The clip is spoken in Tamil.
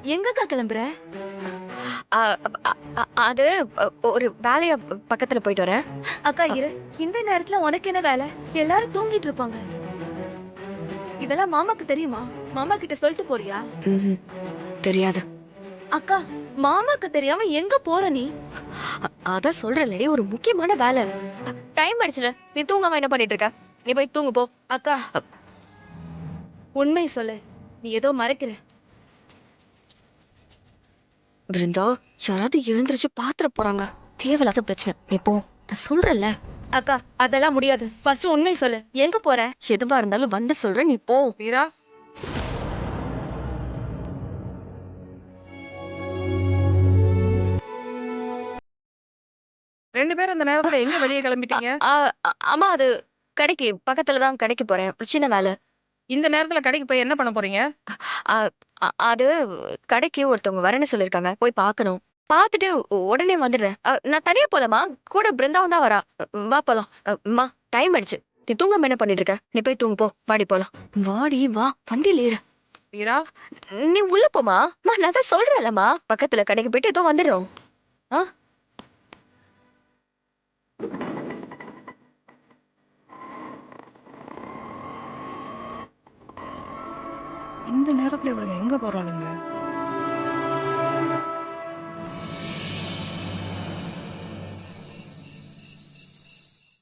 எங்கக்கா கிளம்புற? அ அ அ அது ஒரு வேலையா பக்கத்துல போயிட்டு வரேன். அக்கா இரு. இந்த நேரத்துல உனக்கு என்ன வேலை? எல்லாரும் தூங்கிட்டு இருப்பாங்க. இதெல்லாம் மாமாக்கு தெரியுமா? மாமா கிட்ட சொல்லிட்டு போறியா? ம்ஹும். தெரியாது. அக்கா, மாமாக்கு தெரியாம எங்க போற நீ? அதான் சொல்றேன்லடி, ஒரு முக்கியமான வேலை. டைம் ஆயிடுச்சுல, நீ தூங்காம என்ன பண்ணிட்டு இருக்க? நீ போய் தூங்கு போ. அக்கா, உண்மை சொல்லு. நீ ஏதோ மறைக்கிற. பிருந்தா, யாராவது எழுந்திருச்சு பாத்திர போறாங்க. தேவையில்லாத பிரச்சனை. நீ போ. நான் சொல்றேன்ல. அக்கா, அதெல்லாம் முடியாது. ஃபர்ஸ்ட் உண்மை சொல்லு. எங்க போற? எதுவா இருந்தாலும் வந்து சொல்றேன், நீ போ. வீரா, ரெண்டு பேரும் அந்த நேரத்துல எங்க வெளியே கிளம்பிட்டீங்க? ஆமா, அது கடைக்கு பக்கத்துல தான் கடைக்கு போறேன். ஒரு சின்ன வேலை. இந்த நேரத்துல கடைக்கு போய் என்ன பண்ண போறீங்க? அ அது கடைக்கு ஒருத்தவங்க வரேன்னு சொல்லிருக்காங்க. போய் பார்க்கணும். பார்த்துட்டு உடனே வந்துடுறேன். நான் தனியா போலாமா? கூட பிருந்தாவும் தான் வரா. வா போலாம். அம்மா, டைம் ஆயிடுச்சு. நீ தூங்காம என்ன பண்ணிட்டு இருக்க? நீ போய் தூங்கு போ. வாடி போலாம். வாடி வா. வண்டியில ஏறு. வீரா, நீ உள்ள போமா. அம்மா, நான் தான் சொல்றேன்லம்மா. பக்கத்துல கடைக்கு போயிட்டு ஏதோ வந்துடுறோம். ஆ இந்த நேரத்துல இவளுங்க எங்க போறாளுங்க?